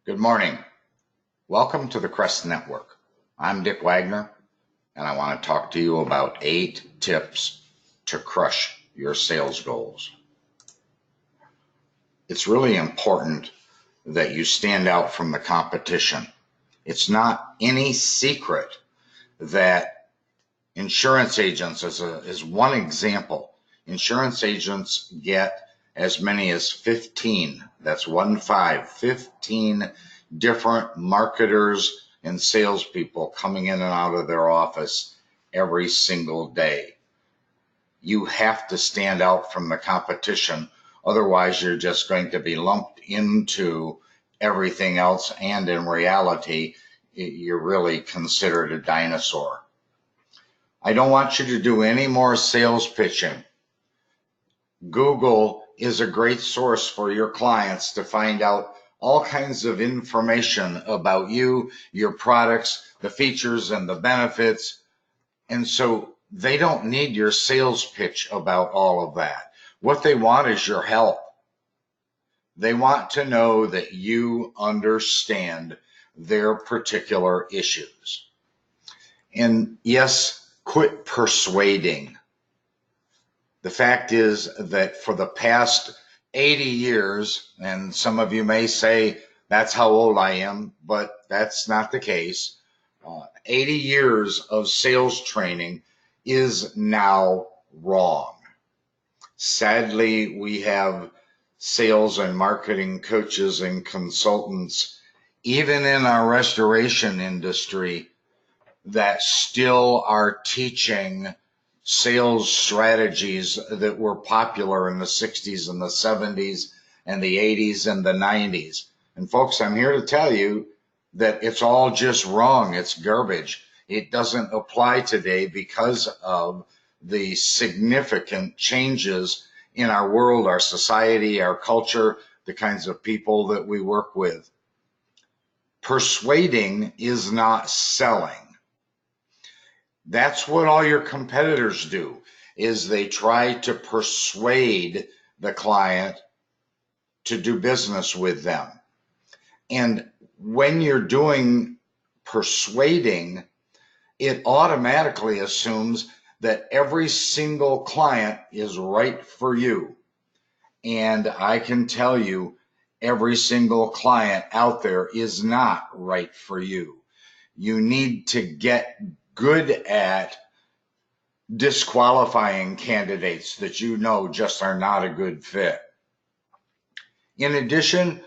Good morning. Welcome to the Crest Network. I'm Dick Wagner, and I want to talk to you about 8 tips to crush your sales goals. It's really important that you stand out from the competition. It's not any secret that insurance agents, as one example, insurance agents get as many as 15, that's 15 different marketers and salespeople coming in and out of their office every single day. You have to stand out from the competition. Otherwise, you're just going to be lumped into everything else. And in reality, you're really considered a dinosaur. I don't want you to do any more sales pitching. Google is a great source for your clients to find out all kinds of information about you, your products, the features and the benefits. And so they don't need your sales pitch about all of that. What they want is your help. They want to know that you understand their particular issues. And yes, quit persuading. The fact is that for the past 80 years, and some of you may say that's how old I am, but that's not the case. 80 years of sales training is now wrong. Sadly, we have sales and marketing coaches and consultants, even in our restoration industry, that still are teaching sales strategies that were popular in the 60s and the 70s and the 80s and the 90s. And folks, I'm here to tell you that it's all just wrong. It's garbage. It doesn't apply today because of the significant changes in our world, our society, our culture, the kinds of people that we work with. Persuading is not selling. That's what all your competitors do, is they try to persuade the client to do business with them. And when you're doing persuading, it automatically assumes that every single client is right for you. And I can tell you, every single client out there is not right for you. You need to get good at disqualifying candidates that you know just are not a good fit. In addition,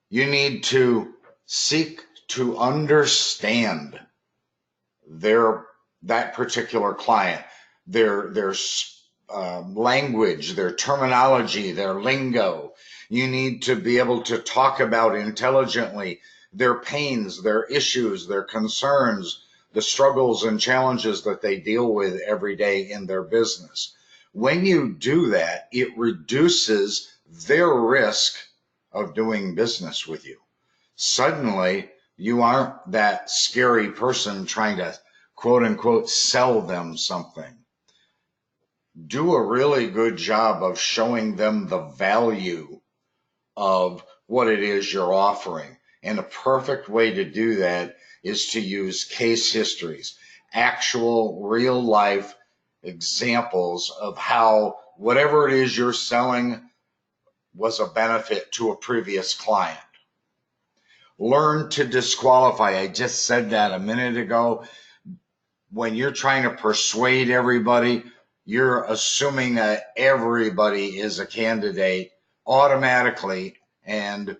you need to seek to understand that particular client, their language, their terminology, their lingo. You need to be able to talk about intelligently their pains, their issues, their concerns, the struggles and challenges that they deal with every day in their business. When you do that, it reduces their risk of doing business with you. Suddenly, you aren't that scary person trying to, quote unquote, sell them something. Do a really good job of showing them the value of what it is you're offering. And a perfect way to do that is to use case histories, actual real life examples of how whatever it is you're selling was a benefit to a previous client. Learn to disqualify. I just said that a minute ago. When you're trying to persuade everybody, you're assuming that everybody is a candidate automatically and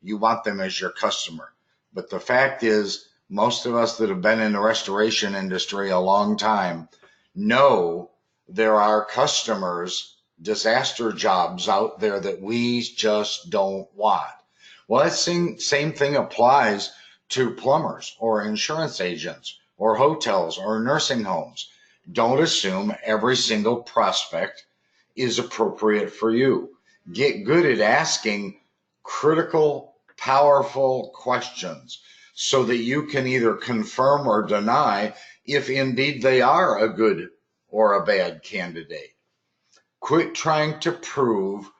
you want them as your customer. But the fact is, most of us that have been in the restoration industry a long time know there are customers, disaster jobs out there that we just don't want. Well, that same thing applies to plumbers or insurance agents or hotels or nursing homes. Don't assume every single prospect is appropriate for you. Get good at asking critical, powerful questions so that you can either confirm or deny if indeed they are a good or a bad candidate. Quit trying to prove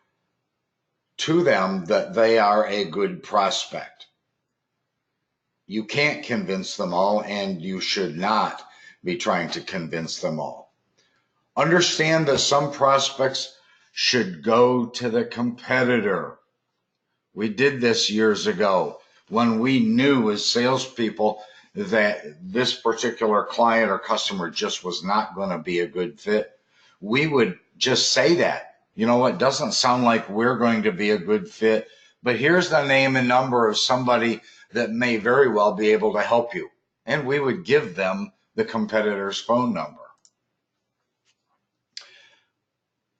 to them that they are a good prospect. You can't convince them all, and you should not be trying to convince them all. Understand that some prospects should go to the competitor. We did this years ago when we knew as salespeople that this particular client or customer just was not going to be a good fit. We would just say that, you know, it doesn't sound like we're going to be a good fit, but here's the name and number of somebody that may very well be able to help you. And we would give them the competitor's phone number.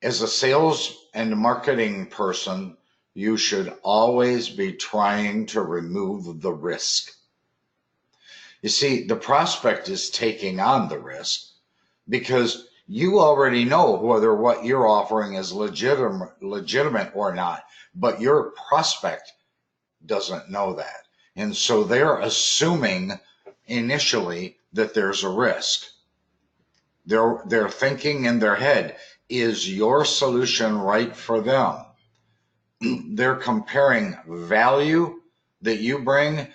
As a sales and marketing person, you should always be trying to remove the risk. You see, the prospect is taking on the risk because you already know whether what you're offering is legitimate or not, but your prospect doesn't know that. And so they're assuming initially that there's a risk. They're thinking in their head, is your solution right for them? They're comparing value that you bring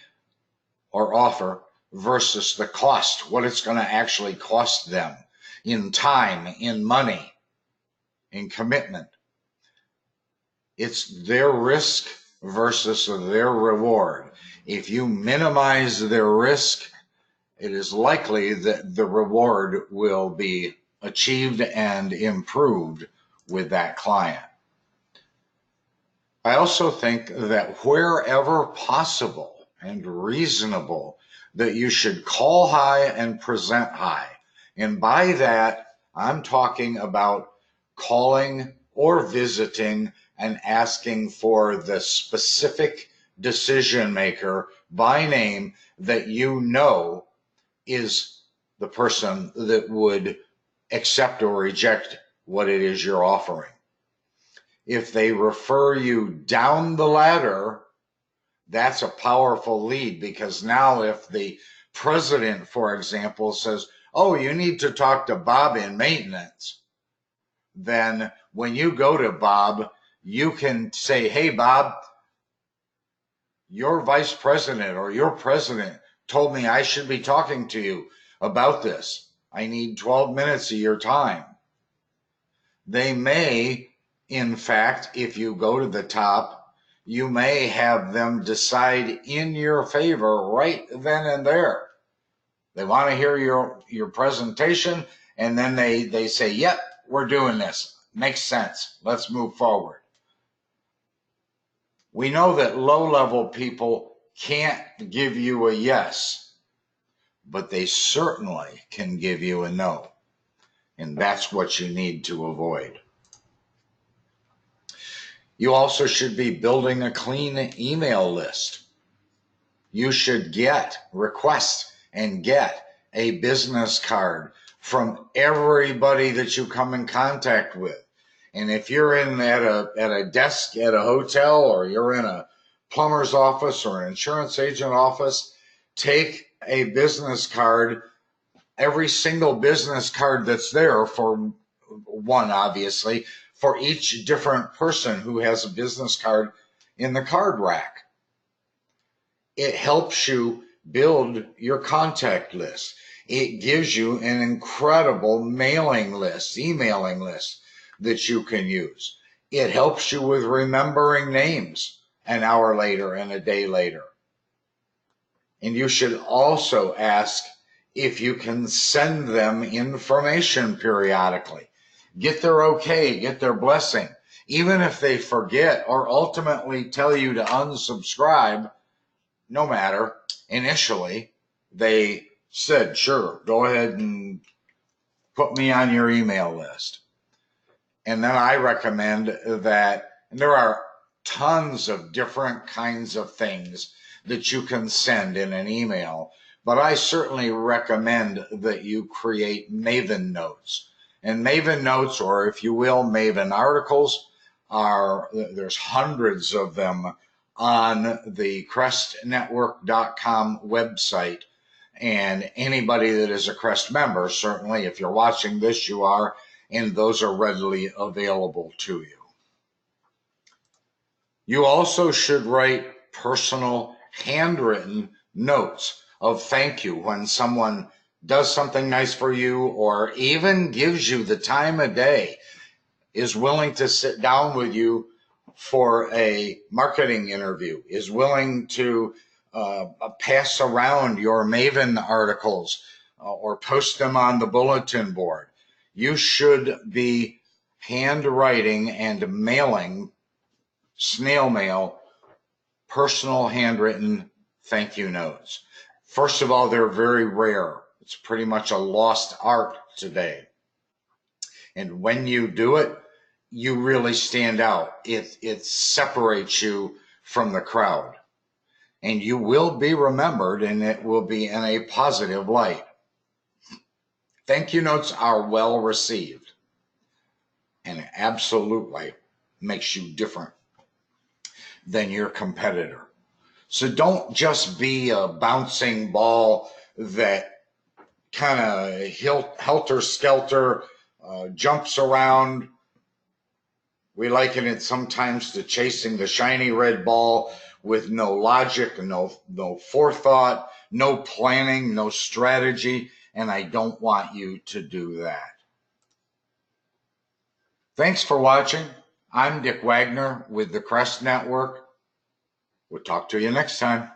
or offer versus the cost, what it's going to actually cost them in time, in money, in commitment. It's their risk versus their reward. If you minimize their risk, it is likely that the reward will be achieved and improved with that client. I also think that wherever possible and reasonable, that you should call high and present high. And by that, I'm talking about calling or visiting and asking for the specific decision maker by name that you know is the person that would accept or reject what it is you're offering. If they refer you down the ladder, that's a powerful lead, because now if the president, for example, says, oh, you need to talk to Bob in maintenance, then when you go to Bob, you can say, hey, Bob, your vice president or your president told me I should be talking to you about this. I need 12 minutes of your time. They may, in fact, if you go to the top, you may have them decide in your favor right then and there. They want to hear your presentation, and then they say, yep, we're doing this. Makes sense. Let's move forward. We know that low-level people can't give you a yes, but they certainly can give you a no. And that's what you need to avoid. You also should be building a clean email list. You should request and get a business card from everybody that you come in contact with. And if you're in at a desk at a hotel, or you're in a plumber's office or an insurance agent office, take a business card, every single business card that's there, for one, obviously, for each different person who has a business card in the card rack. It helps you build your contact list. It gives you an incredible emailing list that you can use. It helps you with remembering names an hour later and a day later. And you should also ask if you can send them information periodically. Get their okay, get their blessing. Even if they forget or ultimately tell you to unsubscribe, no matter, initially they said, sure, go ahead and put me on your email list. And then I recommend that, and there are tons of different kinds of things that you can send in an email, but I certainly recommend that you create Maven notes. And Maven notes, or if you will, Maven articles, there's hundreds of them on the crestnetwork.com website. And anybody that is a Crest member, certainly if you're watching this, you are, and those are readily available to you. You also should write personal handwritten notes of thank you when someone does something nice for you or even gives you the time of day, is willing to sit down with you for a marketing interview, is willing to pass around your Maven articles or post them on the bulletin board. You should be handwriting and mailing, snail mail, personal handwritten thank you notes. First of all, they're very rare. It's pretty much a lost art today. And when you do it, you really stand out. It separates you from the crowd. And you will be remembered, and it will be in a positive light. Thank you notes are well received, and it absolutely makes you different than your competitor. So don't just be a bouncing ball that kind of helter-skelter, jumps around. We liken it sometimes to chasing the shiny red ball with no logic, no forethought, no planning, no strategy, and I don't want you to do that. Thanks for watching. I'm Dick Wagner with the Crest Network. We'll talk to you next time.